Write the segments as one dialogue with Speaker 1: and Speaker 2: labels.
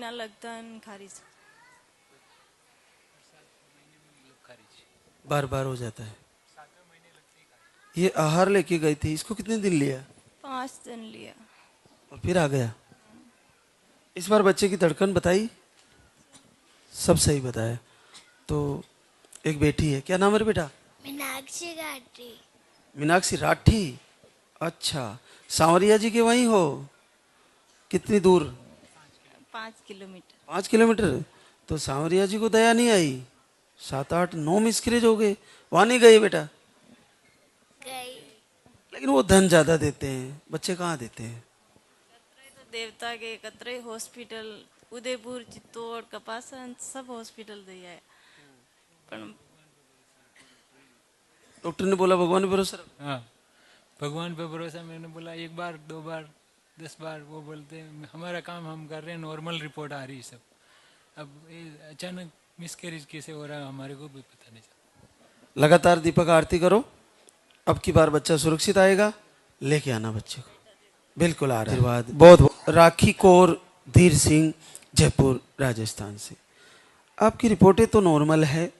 Speaker 1: महीना लगता है खारिज।
Speaker 2: बार बार हो जाता है। ये आहार लेके गई थी, इसको कितने दिन लिया?
Speaker 1: 5 दिन लिया।
Speaker 2: और फिर आ गया। इस बार बच्चे की धड़कन बताई? सब सही बताया। तो एक बेटी है, क्या नाम है रे बेटा?
Speaker 3: मीनाक्षी राठी।
Speaker 2: मीनाक्षी राठी। अच्छा, सांवरिया जी के वहीं हो? कितनी दूर?
Speaker 1: 5 किलोमीटर।
Speaker 2: 5 किलोमीटर। तो सांवरिया जी को दया नहीं आई? 7 8 9 मिसकरेज हो गए, वहां नहीं गए बेटा?
Speaker 3: गई।
Speaker 2: लेकिन वो धन ज्यादा देते हैं, बच्चे कहाँ देते हैं?
Speaker 1: तो देवता के कतरे हॉस्पिटल उदयपुर चित्तौड़ कपासन सब हॉस्पिटल दिया है पर
Speaker 2: डॉक्टर ने बोला भगवान पे भरोसा रखो।
Speaker 4: हाँ, भगवान पे भरोसा। मैंने बोला 1 बार 2 बार 10 बार, वो बोलते हैं हमारा काम हम कर रहे हैं, नॉर्मल रिपोर्ट आ रही है सब। अब अचानक मिसकैरेज कैसे हो रहा है हमारे को भी पता नहीं चला।
Speaker 2: लगातार दीपक आरती करो, अब की बार बच्चा सुरक्षित आएगा। लेके आना बच्चे को, बिल्कुल आ रहा है। आशीर्वाद बहुत। राखी कौर धीर सिंह, जयपुर राजस्थान से। आपकी रिपोर्टें तो नॉर्मल है,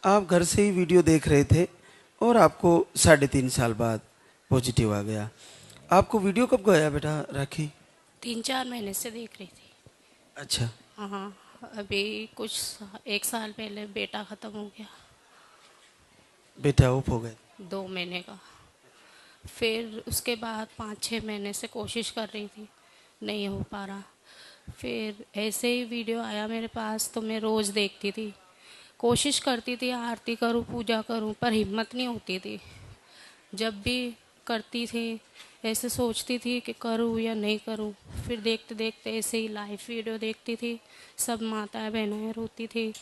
Speaker 2: आप घर से ही वीडियो देख रहे थे और आपको 3.5 साल बाद पॉजिटिव आ गया। आपको वीडियो कब गया बेटा राखी?
Speaker 5: 3 4 महीने से देख रही थी।
Speaker 2: अच्छा।
Speaker 5: हाँ, अभी कुछ 1 साल पहले बेटा ख़त्म हो गया।
Speaker 2: बेटा ऑफ हो गए?
Speaker 5: 2 महीने का। फिर उसके बाद 5 6 महीने से कोशिश कर रही थी, नहीं हो पा रहा। फिर ऐसे ही वीडियो आया मेरे पास तो मैं रोज़ देखती थी, कोशिश करती थी आरती करूं पूजा करूं, पर हिम्मत नहीं होती थी। जब भी करती थी ऐसे सोचती थी कि करूं या नहीं करूं। फिर देखते देखते ऐसे ही लाइव वीडियो देखती थी, सब माताएं बहनें रोती थी।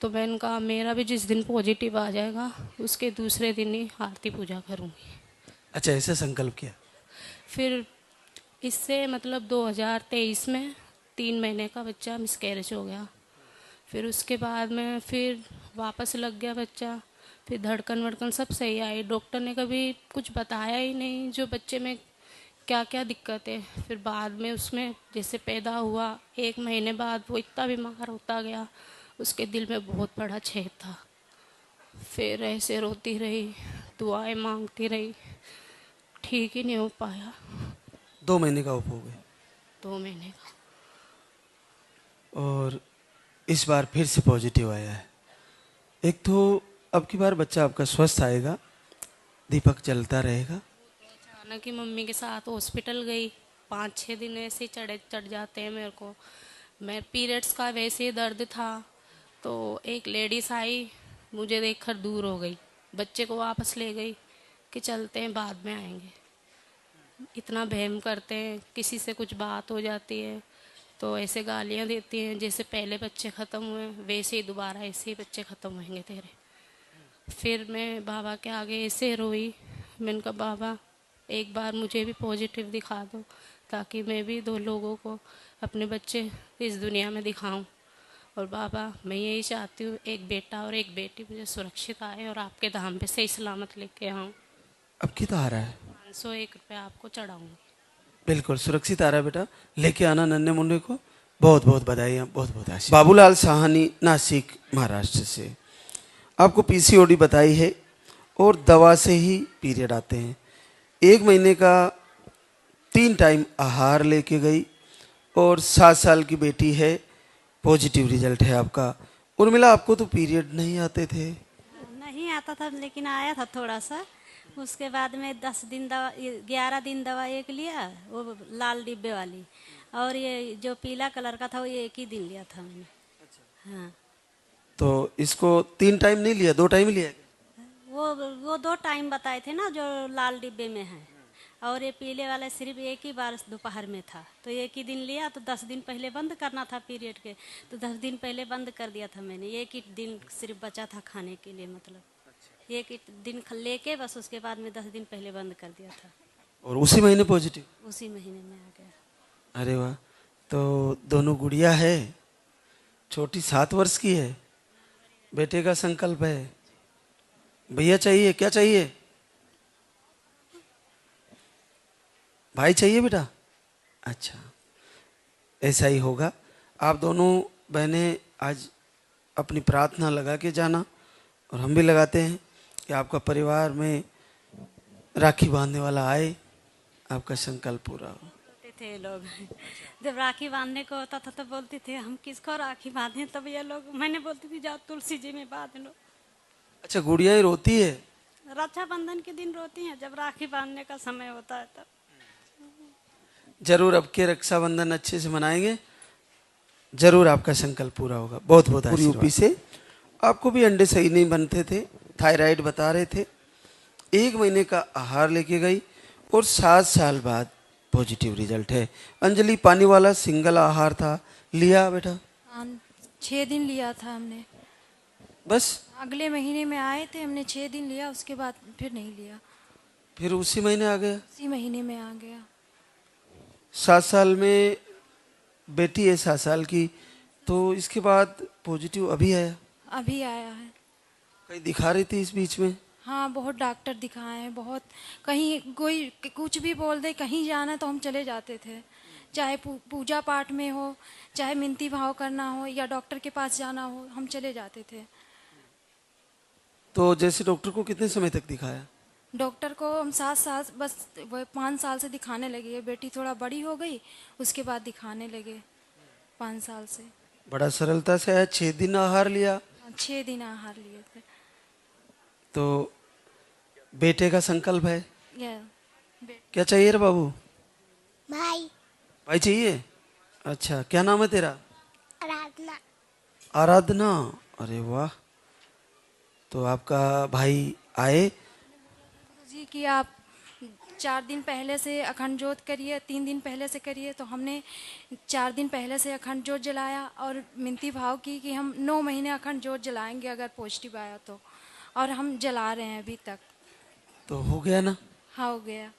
Speaker 5: तो मैंने कहा मेरा भी जिस दिन पॉजिटिव आ जाएगा उसके दूसरे दिन ही आरती पूजा करूंगी।
Speaker 2: अच्छा, ऐसा संकल्प किया।
Speaker 5: फिर इससे मतलब 2023 में 3 महीने का बच्चा मिसकैरेज हो गया। फिर उसके बाद में फिर वापस लग गया बच्चा। फिर धड़कन वड़कन सब सही आई, डॉक्टर ने कभी कुछ बताया ही नहीं जो बच्चे में क्या क्या दिक्कत है। फिर बाद में उसमें जैसे पैदा हुआ 1 महीने बाद वो इतना बीमार होता गया, उसके दिल में बहुत बड़ा छेद था। फिर ऐसे रोती रही, दुआएं मांगती रही, ठीक ही नहीं हो पाया।
Speaker 2: 2 महीने का ऑफ हो गए
Speaker 5: 2 महीने का।
Speaker 2: और इस बार फिर से पॉजिटिव आया है। एक तो अब की बार बच्चा आपका स्वस्थ आएगा, दीपक चलता रहेगा।
Speaker 5: अचानक ही मम्मी के साथ हॉस्पिटल गई, 5 6 दिन ऐसे ही चढ़ जाते हैं मेरे को। मैं पीरियड्स का वैसे ही दर्द था तो एक लेडीज आई, मुझे देखकर दूर हो गई, बच्चे को वापस ले गई कि चलते हैं बाद में आएंगे। इतना बहम करते हैं, किसी से कुछ बात हो जाती है तो ऐसे गालियां देती हैं, जैसे पहले बच्चे ख़त्म हुए वैसे ही दोबारा ऐसे ही बच्चे ख़त्म होंगे तेरे। फिर मैं बाबा के आगे ऐसे रोई, मैंने कहा बाबा एक बार मुझे भी पॉजिटिव दिखा दो ताकि मैं भी 2 लोगों को अपने बच्चे इस दुनिया में दिखाऊं। और बाबा मैं यही चाहती हूँ एक बेटा और एक बेटी मुझे सुरक्षित आए और आपके धाम पे सही सलामत लेके आऊँ।
Speaker 2: अब की तो आ रहा है?
Speaker 5: 501 रुपये आपको चढ़ाऊँगी।
Speaker 2: बिल्कुल सुरक्षित आ रहा है बेटा, लेके आना नन्हे मुन्ने को। बहुत बहुत बधाई, बहुत बहुत आशीर्वाद। बाबूलाल साहनी, नासिक महाराष्ट्र से। आपको पीसीओडी बताई है और दवा से ही पीरियड आते हैं। 1 महीने का 3 टाइम आहार लेके गई और 7 साल की बेटी है, पॉजिटिव रिजल्ट है आपका। उर्मिला आपको तो पीरियड नहीं आते थे?
Speaker 6: नहीं आता था लेकिन आया था थोड़ा सा। उसके बाद में 10 दिन दवा 11 दिन दवा एक लिया, वो लाल डिब्बे वाली, और ये जो पीला कलर का था वो 1 ही दिन लिया था मैंने। हाँ,
Speaker 2: तो इसको 3 टाइम नहीं लिया, 2 टाइम लिया?
Speaker 6: वो 2 टाइम बताए थे ना जो लाल डिब्बे में है, और ये पीले वाला सिर्फ 1 ही बार दोपहर में था। तो 1 ही दिन लिया, तो 10 दिन पहले बंद करना था पीरियड के, तो 10 दिन पहले बंद कर दिया था मैंने। 1 ही दिन सिर्फ बचा था खाने के लिए, मतलब 1 ही दिन लेके बस उसके बाद में 10 दिन पहले बंद कर दिया था।
Speaker 2: और उसी महीने पॉजिटिव?
Speaker 6: उसी महीने में आ गया।
Speaker 2: अरे वाह। तो दोनों गुड़िया है, छोटी 7 वर्ष की है, बेटे का संकल्प है। भैया चाहिए, क्या चाहिए? भाई चाहिए बेटा? अच्छा, ऐसा ही होगा। आप दोनों बहनें आज अपनी प्रार्थना लगा के जाना, और हम भी लगाते हैं कि आपका परिवार में राखी बांधने वाला आए, आपका संकल्प पूरा हो।
Speaker 6: बोलते थे ये लोग जब राखी बांधने को होता था तो बोलते थे हम किसको राखी बांधें, तब ये लोग, मैंने बोलती थी जाओ तुलसी जी में बांध लो।
Speaker 2: अच्छा, गुड़िया ही रोती है?
Speaker 6: रक्षाबंधन के दिन रोती हैं, जब राखी बांधने का समय होता है तब।
Speaker 2: जरूर अब के रक्षाबंधन अच्छे से मनाएंगे, जरूर आपका संकल्प पूरा होगा। बहुत बहुत आशीर्वाद। यूपी से आपको भी अंडे सही नहीं बनते थे, थायराइड बता रहे थे, 1 महीने का आहार लेके गई और 7 साल बाद पॉजिटिव रिजल्ट है। अंजलि, पानी वाला सिंगल आहार था, लिया बेटा?
Speaker 7: 6 दिन लिया था हमने,
Speaker 2: बस
Speaker 7: अगले महीने में आए थे, हमने 6 दिन लिया, उसके बाद फिर नहीं लिया,
Speaker 2: फिर उसी महीने आ गया?
Speaker 7: इसी महीने में आ गया।
Speaker 2: 7 साल में बेटी है, 7 साल की, तो इसके बाद पॉजिटिव अभी आया?
Speaker 7: अभी आया है।
Speaker 2: कहीं दिखा रही थी इस बीच में?
Speaker 7: हाँ, बहुत डॉक्टर दिखाए हैं, बहुत, कहीं कोई कुछ भी बोल दे, कहीं जाना तो हम चले जाते थे, चाहे पूजा पाठ में हो, चाहे मिनती भाव करना हो या डॉक्टर के पास जाना हो, हम चले जाते थे।
Speaker 2: तो जैसे डॉक्टर को कितने समय तक दिखाया?
Speaker 7: डॉक्टर को हम 7 साल, बस 5 साल से दिखाने लगे। बेटी थोड़ा बड़ी हो गई, उसके बाद दिखाने लगे 5 साल से।
Speaker 2: बड़ा सरलता से आया, 6 दिन आहार लिया?
Speaker 7: 6 दिन आहार लिए थे।
Speaker 2: तो बेटे का संकल्प है,
Speaker 7: या
Speaker 2: क्या चाहिए रे बाबू?
Speaker 3: भाई
Speaker 2: भाई चाहिए? अच्छा, क्या नाम है तेरा?
Speaker 3: आराधना।
Speaker 2: आराधना, अरे वाह। तो आपका भाई आए?
Speaker 7: जी कि आप 4 दिन पहले से अखंड ज्योत करिए, 3 दिन पहले से करिए, तो हमने 4 दिन पहले से अखंड ज्योत जलाया और मिनती भाव की कि हम 9 महीने अखंड ज्योत जलाएंगे अगर पॉजिटिव आया तो, और हम जला रहे हैं अभी तक।
Speaker 2: तो हो गया ना?
Speaker 7: हाँ, हो गया।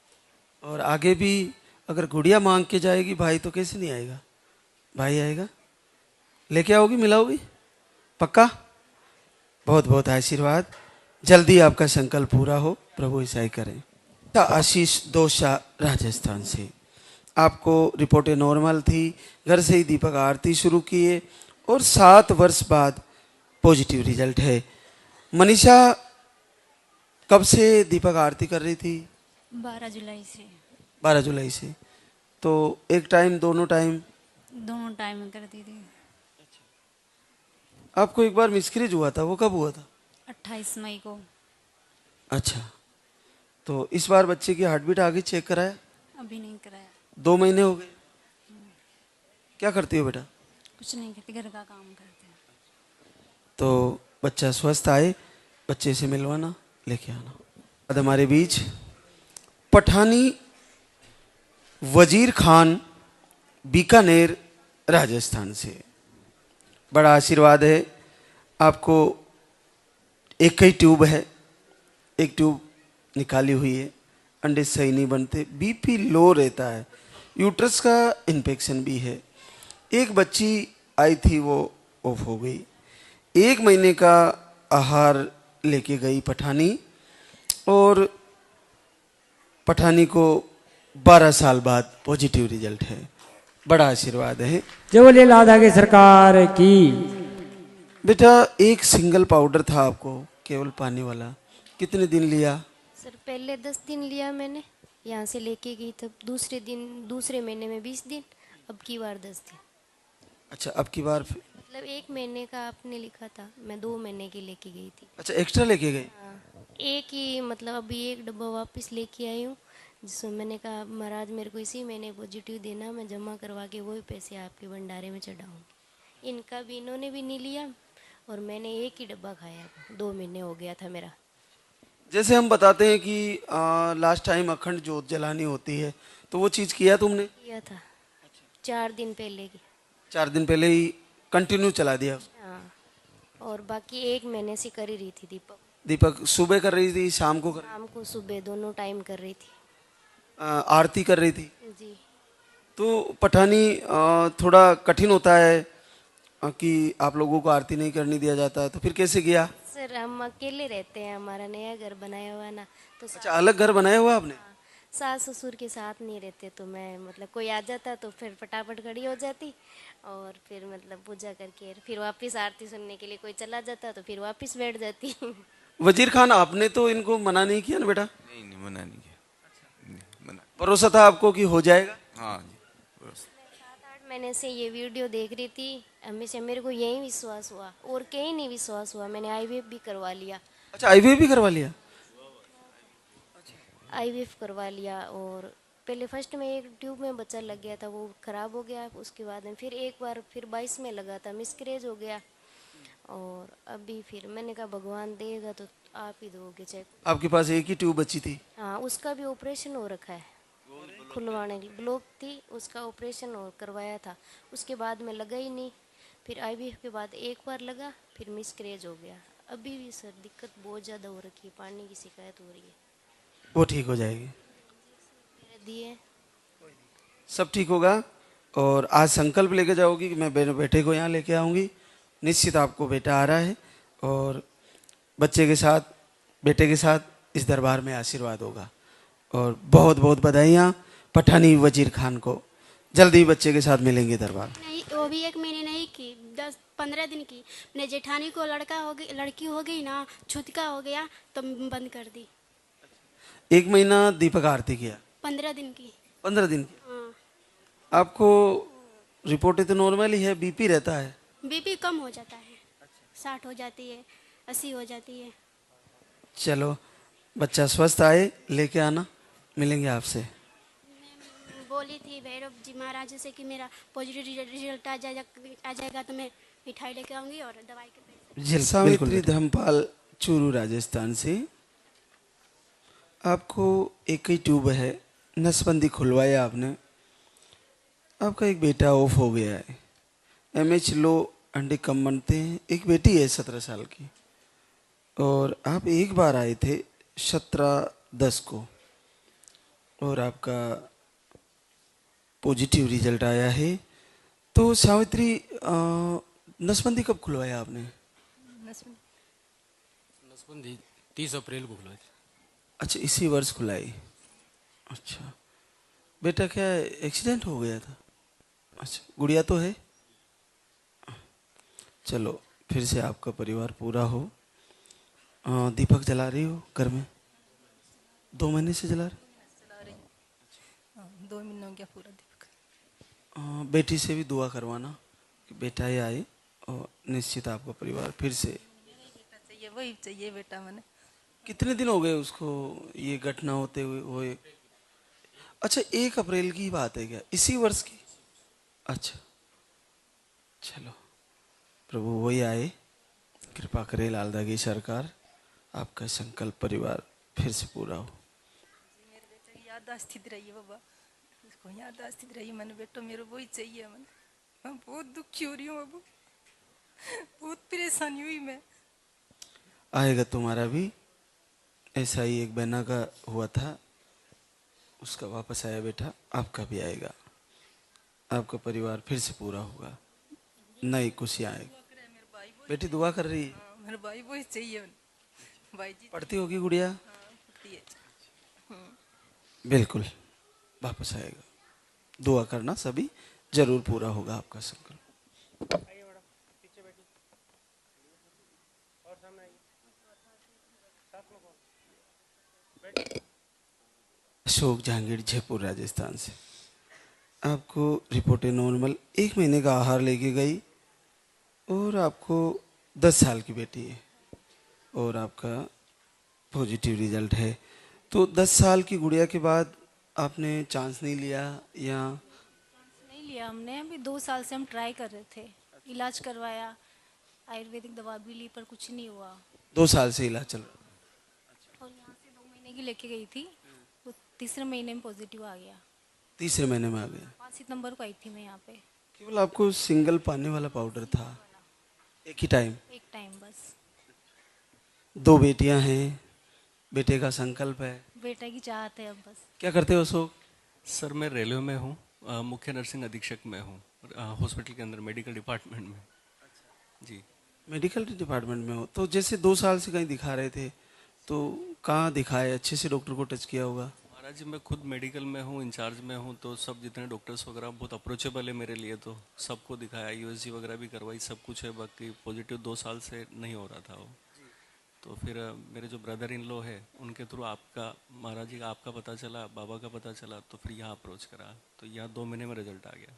Speaker 2: और आगे भी अगर गुड़िया मांग के जाएगी भाई तो कैसे नहीं आएगा? भाई आएगा, लेके आओगी, मिलाओगी? पक्का? बहुत बहुत आशीर्वाद, जल्दी आपका संकल्प पूरा हो, प्रभु ऐसा ही करें। आशीष दोषा राजस्थान से, आपको रिपोर्टें नॉर्मल थी, घर से ही दीपक आरती शुरू किए और 7 वर्ष बाद पॉजिटिव रिजल्ट है। मनीषा, कब से दीपक आरती कर रही थी?
Speaker 8: 12 जुलाई से।
Speaker 2: 12 जुलाई से। तो एक टाइम, दोनों टाइम?
Speaker 8: दोनों टाइम में करती थी।
Speaker 2: आपको एक बार मिसकैरेज हुआ था, वो कब हुआ था?
Speaker 8: 28 मई को।
Speaker 2: अच्छा, तो इस बार बच्चे की हार्ट बीट आगे चेक कराया?
Speaker 8: अभी नहीं कराया।
Speaker 2: 2 महीने हो गए। क्या करती हो बेटा?
Speaker 8: कुछ नहीं करती, घर का काम करते हैं।
Speaker 2: तो बच्चा स्वस्थ आए, बच्चे से मिलवाना, लेके आना। अब हमारे बीच पठानी वजीर खान, बीकानेर राजस्थान से, बड़ा आशीर्वाद है आपको। एक ही ट्यूब है, एक ट्यूब निकाली हुई है, अंडे सही नहीं बनते, बीपी लो रहता है, यूट्रस का इन्फेक्शन भी है। एक बच्ची आई थी, वो ऑफ हो गई। 1 महीने का आहार लेके गई पठानी, और पठानी को 12 साल बाद पॉजिटिव रिजल्ट है। बड़ा आशीर्वाद है।
Speaker 9: जय बोले लाधा की सरकार की।
Speaker 2: बेटा, एक सिंगल पाउडर था आपको, केवल पानी वाला, कितने दिन लिया?
Speaker 10: सर पहले 10 दिन लिया मैंने, यहाँ से लेके गई तब दूसरे महीने में 20 दिन, अब की बार 10 दिन।
Speaker 2: अच्छा, अब की बार
Speaker 10: मतलब 1 महीने का आपने लिखा था, मैं 2 महीने की लेके गई थी।
Speaker 2: अच्छा, एक्स्ट्रा लेके गए?
Speaker 10: हाँ, एक ही, मतलब अभी 1 डब्बा वापस लेके आई हूँ, जिसमें मैंने कहा महाराज मेरे को इसी महीने पॉजिटिव देना, मैं जमा करवा के वही पैसे आपके भंडारे में चढ़ाऊँगी। इनका भी, इन्होंने भी नहीं लिया, और मैंने एक ही डब्बा खाया, 2 महीने हो गया था मेरा।
Speaker 2: जैसे हम बताते हैं कि लास्ट टाइम अखंड ज्योत जलानी होती है, तो वो चीज़ किया तुमने?
Speaker 10: किया था, 4 दिन पहले की।
Speaker 2: 4 दिन पहले ही कंटिन्यू चला दिया?
Speaker 10: हाँ, और बाकी 1 महीने से कर ही रही थी दीपक।
Speaker 2: दीपक सुबह कर रही थी, शाम को
Speaker 10: शाम को सुबह दोनों टाइम कर रही थी।
Speaker 2: आरती कर रही थी?
Speaker 10: जी।
Speaker 2: तो पठानी थोड़ा कठिन होता है कि आप लोगों को आरती नहीं करने दिया जाता, तो फिर कैसे किया?
Speaker 10: सर हम अकेले रहते हैं, हमारा नया घर बनाया हुआ है ना, तो
Speaker 2: अच्छा, अलग घर बनाया हुआ आपने?
Speaker 10: सास ससुर के साथ नहीं रहते, तो मैं मतलब कोई आ जाता तो फिर फटाफट खड़ी हो जाती और फिर मतलब पूजा करके फिर वापस आरती सुनने के लिए कोई चला जाता तो फिर वापस बैठ जाती।
Speaker 2: वजीर खान, आपने तो इनको मना नहीं किया ना बेटा?
Speaker 11: नहीं नहीं, मना नहीं किया। नहीं, मना।
Speaker 2: भरोसा था आपको कि हो जाएगा?
Speaker 11: हाँ जी, भरोसा।
Speaker 10: 7-8 महीने से ये वीडियो देख रही थी, हमेशा मेरे को यही विश्वास हुआ और कहीं नहीं विश्वास हुआ। मैंने आईवीएफ भी करवा लिया।
Speaker 2: अच्छा, आईवीएफ भी करवा लिया?
Speaker 10: आईवीएफ करवा लिया और पहले फर्स्ट में एक ट्यूब में बच्चा लग गया था, वो ख़राब हो गया। उसके बाद में फिर एक बार फिर 22 में लगा था, मिसकैरेज हो गया। और अभी फिर मैंने कहा भगवान देगा तो आप ही दोगे चेक।
Speaker 2: आपके पास एक ही ट्यूब बची थी?
Speaker 10: हाँ, उसका भी ऑपरेशन हो रखा है, खुलवाने की ब्लॉक थी, उसका ऑपरेशन और करवाया था। उसके बाद में लगा ही नहीं। फिर आईवीएफ के बाद एक बार लगा, फिर मिसकैरेज हो गया। अभी भी सर दिक्कत बहुत ज़्यादा हो रखी है, पानी की शिकायत हो रही है।
Speaker 2: वो ठीक हो जाएगी,
Speaker 10: दिए
Speaker 2: सब ठीक होगा। और आज संकल्प लेके जाओगी कि मैं बेटे को यहाँ लेके आऊँगी। निश्चित आपको बेटा आ रहा है और बच्चे के साथ, बेटे के साथ इस दरबार में आशीर्वाद होगा। और बहुत बहुत बधाइयाँ पठानी वजीर खान को। जल्दी ही बच्चे के साथ मिलेंगे दरबार।
Speaker 3: नहीं, वो भी 1 महीने नहीं की, 10-15 दिन की। अपने जेठानी को लड़की हो गई ना, छूतका हो गया तो बंद कर दी।
Speaker 2: 1 महीना दीपक आरती किया?
Speaker 3: 15 दिन की।
Speaker 2: 15 दिन की?
Speaker 3: हाँ।
Speaker 2: आपको रिपोर्टें तो नॉर्मल ही है, बीपी रहता है?
Speaker 3: बीपी कम हो जाता है, 60 हो जाती है, 80 हो जाती है।
Speaker 2: चलो, बच्चा स्वस्थ आए, लेके आना, मिलेंगे आपसे।
Speaker 3: बोली थी भैरव जी महाराज से कि मेरा पॉजिटिव रिजल्ट आ जाएगा तो मैं मिठाई लेके आऊंगी और दवाई के पैसे।
Speaker 2: सावित्री धर्मपाल, चूरू, राजस्थान से। आपको एक ही ट्यूब है, नसबंदी खुलवाया आपने। आपका एक बेटा ऑफ हो गया है, एमएच लो, अंडे कम बनते हैं। एक बेटी है 17 साल की। और आप एक बार आए थे 17/10 को और आपका पॉजिटिव रिजल्ट आया है। तो सावित्री, नसबंदी कब खुलवाया आपने?
Speaker 12: नसबंदी 30 अप्रैल को खुलवाई थी।
Speaker 2: अच्छा, इसी वर्ष खुलाई। अच्छा, बेटा क्या एक्सीडेंट हो गया था? अच्छा, गुड़िया तो है? चलो, फिर से आपका परिवार पूरा हो। दीपक जला रही हो घर में? 2 महीने से जला रही?
Speaker 13: 2 महीने हो गया पूरा दीपक।
Speaker 2: बेटी से भी दुआ करवाना कि बेटा ही आए और निश्चित आपका परिवार फिर से।
Speaker 13: चाहिए, वही चाहिए बेटा मैंने।
Speaker 2: कितने दिन हो गए उसको ये घटना होते हुए? अच्छा, 1 अप्रैल की बात है क्या, इसी वर्ष की? अच्छा, चलो, प्रभु वही आए, कृपा करे लालदा की सरकार, आपका संकल्प परिवार फिर से पूरा हो।
Speaker 13: मेरे बेटे की याददाश्त स्थित रही है बाबा, उसको याददाश्त स्थित रही। मैंने बेटा मेरे वही चाहिए। मैं बहुत दुखी हो रही हूँ बाबू, बहुत परेशानी हुई मैं।
Speaker 2: आएगा तुम्हारा भी, ऐसा ही एक बहना का हुआ था, उसका वापस आया बेटा, आपका भी आएगा। आपका परिवार फिर से पूरा होगा, नई खुशियाँ आएगी। बेटी दुआ कर रही है।
Speaker 13: मेरे भाई वही चाहिए। भाई जी
Speaker 2: पढ़ती होगी गुड़िया?
Speaker 13: पढ़ती है।
Speaker 2: बिल्कुल वापस आएगा, दुआ करना, सभी जरूर पूरा होगा आपका संकल्प। अशोक जहांगीर, जयपुर, राजस्थान से। आपको रिपोर्टें नॉर्मल, 1 महीने का आहार लेके गई और आपको 10 साल की बेटी है और आपका पॉजिटिव रिजल्ट है। तो 10 साल की गुड़िया के बाद आपने चांस नहीं लिया या?
Speaker 14: नहीं लिया हमने, अभी 2 साल से हम ट्राई कर रहे थे, इलाज करवाया, आयुर्वेदिक दवा भी ली पर कुछ नहीं हुआ।
Speaker 2: 2 साल से इलाज चल रहा?
Speaker 14: और यहाँ से 2 महीने की लेके गई थी, तो 3रे महीने में पॉजिटिव आ गया।
Speaker 2: 3रे महीने में आ गया?
Speaker 14: 5 सितंबर को आई थी मैं यहाँ पे।
Speaker 2: केवल आपको सिंगल पाने वाला पाउडर था, एक ही टाइम?
Speaker 14: एक टाइम बस।
Speaker 2: 2 बेटियां हैं, बेटे का संकल्प है,
Speaker 14: बेटा की चाहत है अब बस।
Speaker 2: क्या करते हो अशोक?
Speaker 15: सर मैं रेलवे में हूँ, मुख्य नर्सिंग अधीक्षक में हूँ, हॉस्पिटल के अंदर मेडिकल डिपार्टमेंट में। जी,
Speaker 2: मेडिकल डिपार्टमेंट में हो। तो जैसे 2 साल से कहीं दिखा रहे थे, तो कहाँ दिखाए? अच्छे से डॉक्टर को टच किया होगा?
Speaker 15: महाराज जी मैं खुद मेडिकल में हूँ, इंचार्ज में हूँ, तो सब जितने डॉक्टर्स वगैरह बहुत अप्रोचेबल है मेरे लिए, तो सबको दिखाया, यूएसजी वगैरह भी करवाई, सब कुछ है। बाकी पॉजिटिव 2 साल से नहीं हो रहा था वो। तो फिर मेरे जो ब्रदर इन लॉ है उनके थ्रू आपका, महाराज जी का आपका पता चला, बाबा का पता चला, तो फिर यहाँ अप्रोच करा, तो यहाँ 2 महीने में रिजल्ट आ गया।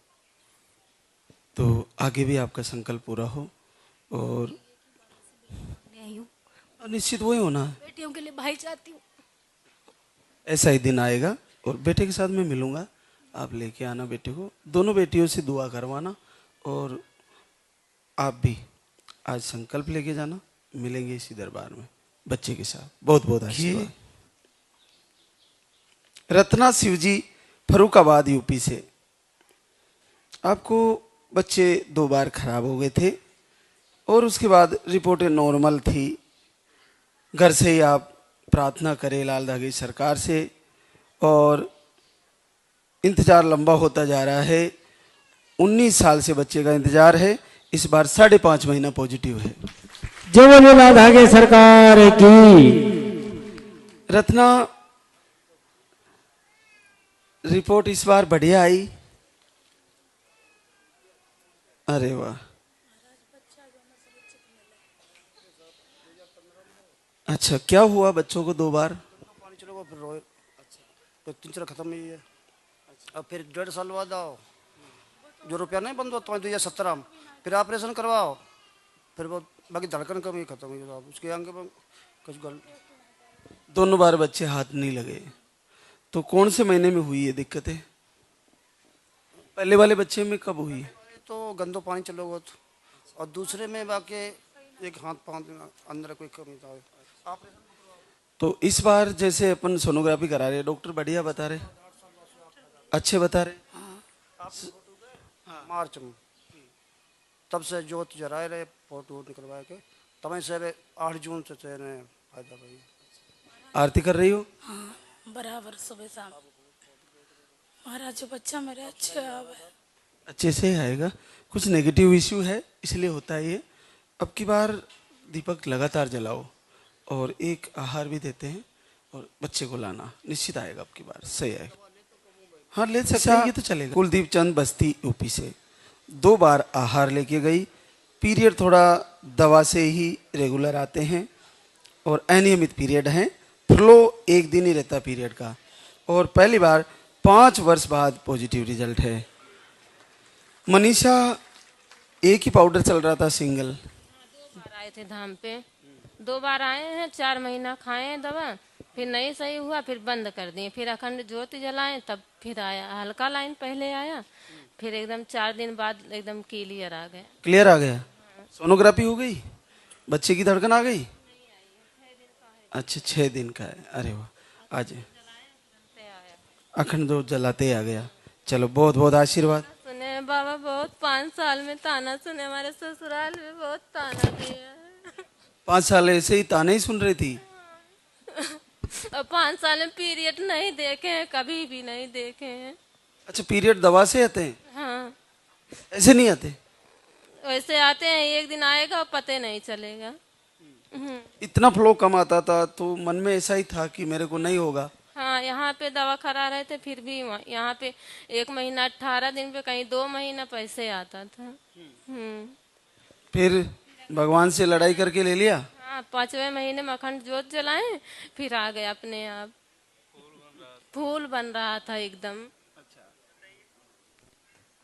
Speaker 2: तो आगे भी आपका संकल्प पूरा हो और निश्चित वही होना है।
Speaker 14: बेटियों के लिए भाई चाहती हूँ।
Speaker 2: ऐसा ही दिन आएगा और बेटे के साथ मैं मिलूंगा, आप लेके आना बेटे को, दोनों बेटियों से दुआ करवाना, और आप भी आज संकल्प लेके जाना, मिलेंगे इसी दरबार में बच्चे के साथ। बहुत बहुत आशीर्वाद। रत्ना शिवजी फरुखाबाद यूपी से, आपको बच्चे 2 बार खराब हो गए थे और उसके बाद रिपोर्टें नॉर्मल थी। घर से ही आप प्रार्थना करें लाल धागे सरकार से, और इंतजार लंबा होता जा रहा है। 19 साल से बच्चे का इंतजार है, इस बार 5.5 महीना पॉजिटिव है।
Speaker 9: जय बोले लाल धागे सरकार की।
Speaker 2: रत्ना रिपोर्ट इस बार बढ़िया आई। अरे वाह, अच्छा क्या हुआ बच्चों को 2 बार?
Speaker 16: पानी चलो फिर रोए, तो 3 खत्म ही है। अब फिर 1.5 साल बाद आओ, जो रुपया नहीं बंद होता 2017, फिर ऑपरेशन करवाओ, फिर वो बाकी धड़कन कम ही खत्म हुई साहब, उसके आगे कुछ गल।
Speaker 2: दोनों बार बच्चे हाथ नहीं लगे, तो कौन से महीने में हुई ये दिक्कतें? पहले वाले बच्चे में कब हुई?
Speaker 16: तो गंदो पानी चलोगे, और दूसरे में बाकी एक हाथ पाँव अंदर कोई कमी था।
Speaker 2: तो इस बार जैसे अपन सोनोग्राफी करा रहे, डॉक्टर बढ़िया बता रहे, अच्छे बता रहे।
Speaker 16: मार्च में तब से जोत जराए रहे, फोटो निकलवा के, तब से 8 जून से फायदा भाई।
Speaker 2: आरती कर रही हो?
Speaker 17: हाँ, बराबर सुबह शाम। महाराज जो बच्चा मेरे अच्छे आवे,
Speaker 2: अच्छे से आएगा। कुछ नेगेटिव इश्यू है इसलिए होता है ये। अब की बार दीपक लगातार जलाओ और एक आहार भी देते हैं, और बच्चे को लाना, निश्चित आएगा अब की बार, सही आएगा। हाँ ले सकते हैं, ये तो चलेगा। कुलदीप चंद बस्ती यूपी से, 2 बार आहार लेके गई, पीरियड थोड़ा दवा से ही रेगुलर आते हैं और अनियमित पीरियड हैं, फ्लो 1 दिन ही रहता पीरियड का, और पहली बार 5 वर्ष बाद पॉजिटिव रिजल्ट है। मनीषा, एक ही पाउडर चल रहा था सिंगल?
Speaker 18: 2 बार आए थे धाम पे, 2 बार आए हैं, 4 महीना खाए हैं दवा, फिर नहीं सही हुआ, फिर बंद कर दिए, फिर अखंड ज्योति जलाएं, तब फिर आया हल्का लाइन पहले आया, फिर एकदम 4 दिन बाद एकदम क्लियर आ गया।
Speaker 2: क्लियर आ गया? सोनोग्राफी हो गई? बच्चे की धड़कन आ गई? अच्छा 6 दिन का है। अरे वाह, आज अखंड ज्योत जलाते आ गया। चलो बहुत बहुत आशीर्वाद।
Speaker 18: सुने बाबा, बहुत 5 साल में ताना सुने, हमारे ससुराल में बहुत ताना दिया।
Speaker 2: 5 साल ऐसे ही ताने ही सुन रही थी?
Speaker 18: और 5 साल में पीरियड नहीं देखे हैं, कभी भी नहीं देखे हैं।
Speaker 2: अच्छा, पीरियड दवा से आते हैं?
Speaker 18: हाँ,
Speaker 2: ऐसे नहीं आते?
Speaker 18: वैसे आते हैं, एक दिन आएगा और पते नहीं चलेगा।
Speaker 2: इतना फ्लो कम आता था तो मन में ऐसा ही था कि मेरे को नहीं होगा।
Speaker 18: हाँ, यहाँ पे दवा करा रहे थे, फिर भी यहाँ पे 1 महीना 18 दिन पे, कहीं 2 महीना पैसे आता था।
Speaker 2: फिर भगवान से लड़ाई करके ले लिया।
Speaker 18: हाँ, 5वें महीने में अखंड ज्योत जलाए, फिर आ गया अपने आप, फूल बन रहा था एकदम।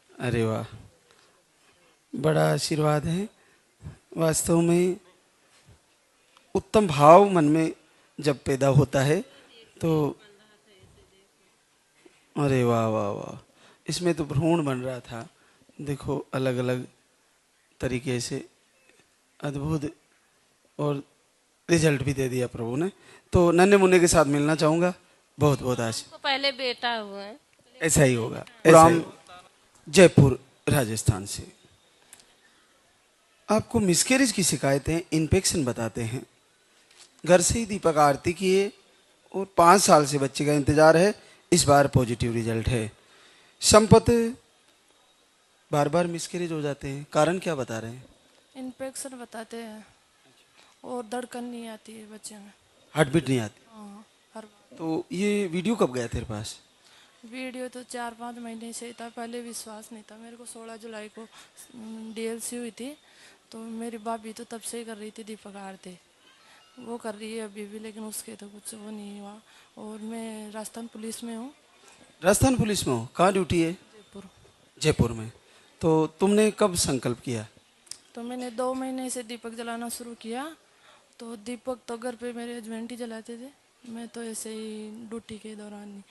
Speaker 2: अरे वाह, बड़ा आशीर्वाद है वास्तव में। उत्तम भाव मन में जब पैदा होता है तो, अरे वाह वाह वाह, इसमें तो भ्रूण बन रहा था, देखो अलग अलग तरीके से, अद्भुत, और रिजल्ट भी दे दिया प्रभु ने। तो नन्हे मुन्ने के साथ मिलना चाहूँगा। बहुत बहुत आशीर्वाद।
Speaker 18: पहले बेटा हुआ है,
Speaker 2: ऐसा ही होगा। राम, जयपुर राजस्थान से। आपको मिसकैरेज की शिकायतें, इन्फेक्शन बताते हैं, घर से ही दीपक आरती किए और 5 साल से बच्चे का इंतजार है, इस बार पॉजिटिव रिजल्ट है। संपत्ति, बार बार मिसकैरेज हो जाते हैं, कारण क्या बता रहे हैं?
Speaker 17: इन्फेक्शन बताते हैं और धड़कन नहीं आती है बच्चे में,
Speaker 2: हार्ट बीट नहीं आती।
Speaker 17: हाँ। हर
Speaker 2: तो ये वीडियो कब गया तेरे पास?
Speaker 17: वीडियो तो 4-5 महीने से था, पहले विश्वास नहीं था मेरे को। 16 जुलाई को डीएलसी हुई थी, तो मेरी भाभी तो तब से ही कर रही थी, दीपक आरती वो कर रही है अभी भी, लेकिन उसके तो कुछ वो नहीं हुआ। और मैं राजस्थान पुलिस में हूँ।
Speaker 2: राजस्थान पुलिस में हो? कहाँ ड्यूटी है?
Speaker 17: जयपुर।
Speaker 2: जयपुर में। तो तुमने कब संकल्प किया?
Speaker 17: तो मैंने 2 महीने से दीपक जलाना शुरू किया। तो दीपक तो घर पे मेरे हस्बैंड ही जलाते थे, मैं तो ऐसे ही ड्यूटी के दौरान ही।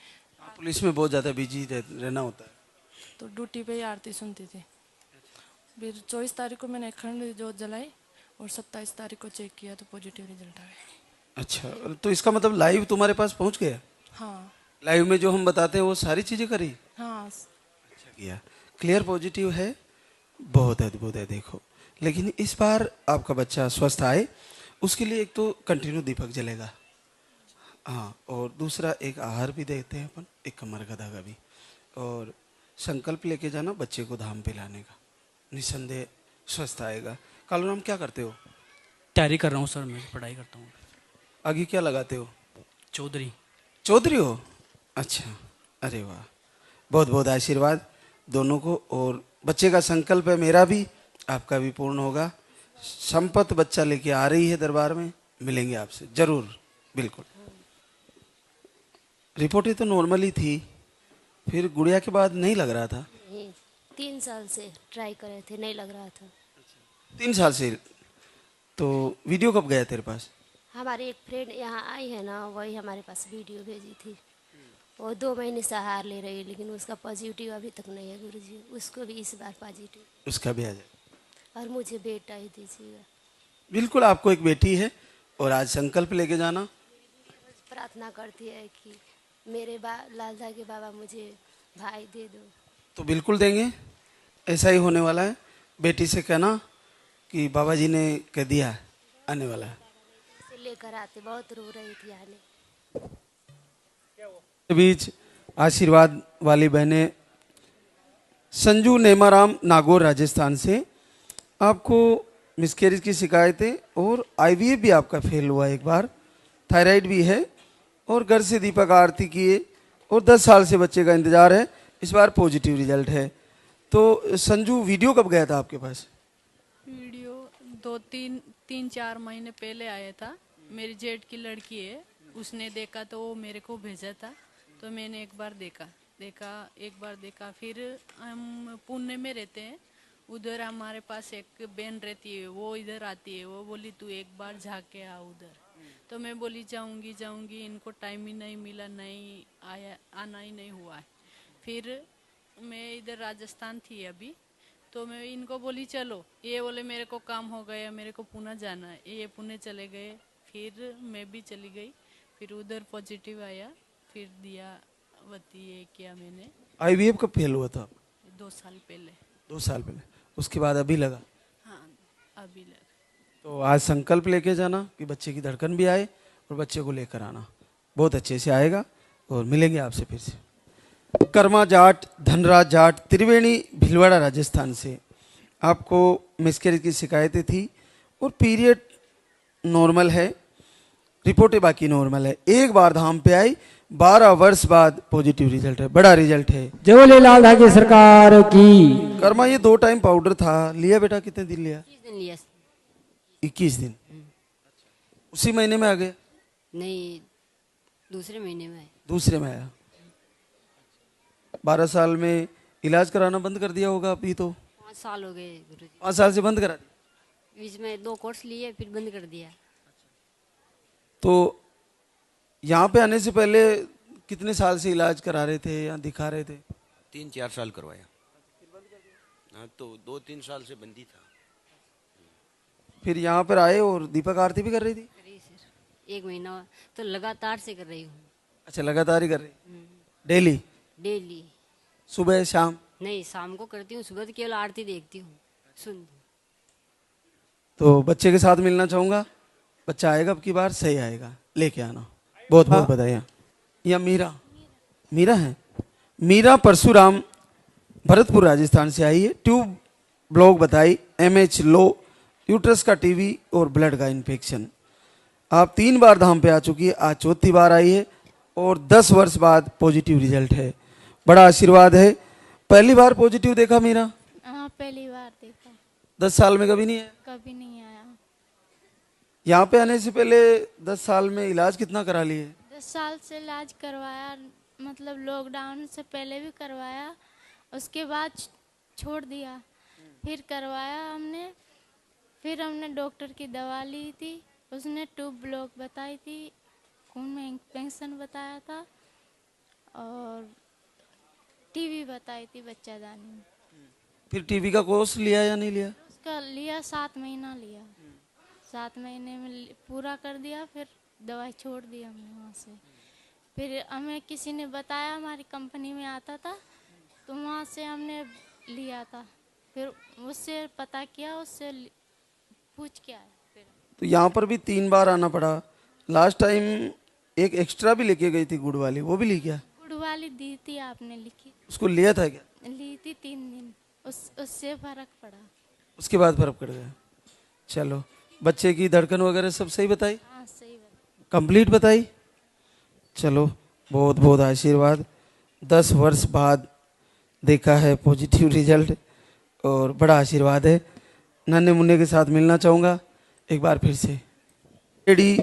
Speaker 2: पुलिस में बहुत ज़्यादा बिजी रहना होता है,
Speaker 17: तो ड्यूटी पे ही आरती सुनती थी। फिर 24 तारीख को मैंने अखंड जोत जलाई और 27 तारीख को चेक किया तो पॉजिटिव रिजल्ट आया।
Speaker 2: अच्छा, तो इसका मतलब लाइव तुम्हारे पास पहुंच गया?
Speaker 17: हाँ।
Speaker 2: लाइव में जो हम बताते हैं वो सारी चीज़ें करी?
Speaker 17: हाँ।
Speaker 2: अच्छा किया, क्लियर पॉजिटिव है, बहुत अद्भुत है। देखो, लेकिन इस बार आपका बच्चा स्वस्थ आए उसके लिए एक तो कंटिन्यू दीपक जलेगा, हाँ, और दूसरा एक आहार भी देते हैं अपन, एक कमर का धागा भी, और संकल्प लेके जाना बच्चे को धाम पे लाने का, निसंदेह स्वस्थ आएगा। कालूराम क्या करते हो?
Speaker 19: तैयारी कर रहा हूँ सर, मैं पढ़ाई करता हूँ।
Speaker 2: आगे क्या लगाते हो?
Speaker 19: चौधरी।
Speaker 2: चौधरी हो? अच्छा, अरे वाह, बहुत बहुत आशीर्वाद दोनों को। और बच्चे का संकल्प है मेरा भी, आपका भी पूर्ण होगा। संपत बच्चा लेके आ रही है दरबार में, मिलेंगे आपसे जरूर, बिल्कुल। रिपोर्टें तो नॉर्मल ही थी, फिर गुड़िया के बाद नहीं लग रहा था?
Speaker 10: 3 साल से ट्राई करे थे, नहीं लग रहा था।
Speaker 2: 3 साल से। तो वीडियो कब गया तेरे पास?
Speaker 10: हमारी एक फ्रेंड यहाँ आई है ना, वही हमारे पास वीडियो भेजी थी। वो 2 महीने से आहार ले रही है, लेकिन उसका पॉजिटिव अभी तक नहीं है गुरुजी। उसको भी इस बार पॉजिटिव,
Speaker 2: उसका भी आ जाए।
Speaker 10: और मुझे बेटा ही दीजिएगा।
Speaker 2: बिल्कुल, आपको एक बेटी है और आज संकल्प लेके जाना।
Speaker 10: प्रार्थना करती है कि मेरे लालदा के बाबा मुझे भाई दे दो।
Speaker 2: तो बिल्कुल देंगे, ऐसा ही होने वाला है। बेटी से कहना कि बाबा जी ने कह दिया आने वाला है।
Speaker 10: लेकर आते, बहुत रो रही थी आने।
Speaker 2: के बीच आशीर्वाद वाली बहनें, संजू नेमाराम नागौर राजस्थान से, आपको मिसकैरेज की शिकायतें और आईवीएफ भी आपका फेल हुआ एक बार, थायराइड भी है, और घर से दीपक आरती किए और 10 साल से बच्चे का इंतजार है, इस बार पॉजिटिव रिजल्ट है। तो संजू, वीडियो कब गया था आपके पास?
Speaker 20: वीडियो 2-3-4 महीने पहले आया था। मेरी जेठ की लड़की है, उसने देखा तो वो मेरे को भेजा था, तो मैंने एक बार देखा। फिर हम पुणे में रहते हैं, उधर हमारे पास एक बहन रहती है, वो इधर आती है, वो बोली तू एक बार जाके आ उधर। तो मैं बोली जाऊंगी, इनको टाइम ही नहीं मिला, नहीं आया, आना ही नहीं हुआ है। फिर मैं इधर राजस्थान थी अभी, तो मैं इनको बोली चलो, ये बोले मेरे को काम हो गया, मेरे को पुणे जाना है, ये पुणे चले गए। फिर मैं भी चली गई, फिर उधर पॉजिटिव आया, फिर दिया वती ये किया मैंने।
Speaker 2: आईवीएफ कब फेल हुआ था?
Speaker 20: 2 साल पहले।
Speaker 2: 2 साल पहले, उसके बाद अभी लगा?
Speaker 20: हाँ, अभी लगा।
Speaker 2: तो आज संकल्प लेके जाना कि बच्चे की धड़कन भी आए और बच्चे को लेकर आना, बहुत अच्छे से आएगा और मिलेंगे आपसे फिर से। कर्मा जाट, धनराज जाट, त्रिवेणी, भीलवाड़ा राजस्थान से, आपको मिसकैरेज की शिकायतें थी और पीरियड नॉर्मल है, रिपोर्टें बाकी नॉर्मल है। एक बार धाम पे आई, 12 वर्ष बाद पॉजिटिव रिजल्ट है, बड़ा रिजल्ट है।
Speaker 9: जय लाल धागे सरकार की।
Speaker 2: कर्मा, ये 2 टाइम पाउडर था, लिया बेटा? कितने दिन लिया?
Speaker 10: 21 दिन लिया।
Speaker 2: 21 दिन? उसी महीने में आ गया?
Speaker 10: नहीं, दूसरे महीने में आया।
Speaker 2: दूसरे में आया। 12 साल में इलाज कराना बंद कर दिया होगा अभी तो?
Speaker 10: 5 साल हो गए गुरुजी।
Speaker 2: 5 साल से बंद करा दिया?
Speaker 10: बीच में 2 कोर्स लिए, फिर बंद कर दिया।
Speaker 2: तो यहाँ पे आने से पहले कितने साल से इलाज करा रहे थे या दिखा रहे थे?
Speaker 12: 3-4 साल करवाया। हाँ, तो 2-3 साल से बंदी था।
Speaker 2: फिर यहाँ पर आए और दीपक आरती भी कर रही थी?
Speaker 10: 1 महीना तो लगातार से कर रही हूँ।
Speaker 2: अच्छा, लगातार ही कर रही? डेली?
Speaker 10: डेली।
Speaker 2: सुबह शाम?
Speaker 10: नहीं, शाम को करती हूँ, सुबह तो केवल आरती देखती हूँ, सुन।
Speaker 2: तो बच्चे के साथ मिलना चाहूँगा, बच्चा आएगा अब की बार, सही आएगा, लेके आना। बहुत बहुत बधाई। या मीरा है? मीरा परशुराम, भरतपुर राजस्थान से आई है। ट्यूब ब्लॉक बताई, MH लो, यूट्रस का टीवी और ब्लड का इन्फेक्शन। आप 3 बार धाम पे आ चुकी है, आज 4थी बार आई है। और 10 वर्ष बाद पॉजिटिव रिजल्ट है, बड़ा आशीर्वाद है। पहली बार पॉजिटिव देखा मीरा?
Speaker 3: हाँ, पहली बार देखा।
Speaker 2: 10 साल में कभी नहीं है?
Speaker 3: कभी नहीं आया।
Speaker 2: यहाँ पे आने से पहले 10 साल में इलाज कितना करा लिए?
Speaker 3: 10 साल से इलाज करवाया, मतलब लॉकडाउन से पहले भी करवाया, उसके बाद छोड़ दिया, फिर करवाया हमने। फिर हमने डॉक्टर की दवा ली थी, उसने ट्यूब ब्लॉक बताई थी, खून में इन्फेक्शन बताया था, और टीबी बताई थी बच्चादानी में।
Speaker 2: फिर टीबी का कोर्स लिया या नहीं लिया?
Speaker 3: उसका लिया, 7 महीना लिया। 7 महीने में पूरा कर दिया, फिर दवाई छोड़ दी हमने वहाँ से। फिर हमें किसी ने बताया, हमारी कंपनी में आता था, तो वहाँ से हमने लिया था। फिर उससे पता किया, उससे पूछ के आया। फिर
Speaker 2: तो यहाँ पर भी 3 बार आना पड़ा। लास्ट टाइम एक एक्स्ट्रा भी लेके गई थी गुड़ वाली, वो भी ली क्या?
Speaker 3: गुड़ वाली दी थी आपने, लिखी
Speaker 2: उसको लिया था क्या?
Speaker 3: ली थी 3 दिन, उससे फर्क पड़ा।
Speaker 2: उसके बाद फर्क पड़ गया। चलो, बच्चे की धड़कन वगैरह सब सही बताई?
Speaker 3: हाँ, सही बताई।
Speaker 2: कंप्लीट बताई? चलो, बहुत बहुत आशीर्वाद। 10 वर्ष बाद देखा है पॉजिटिव रिजल्ट, और बड़ा आशीर्वाद है। नन्हे मुन्ने के साथ मिलना चाहूँगा एक बार फिर से। लेडी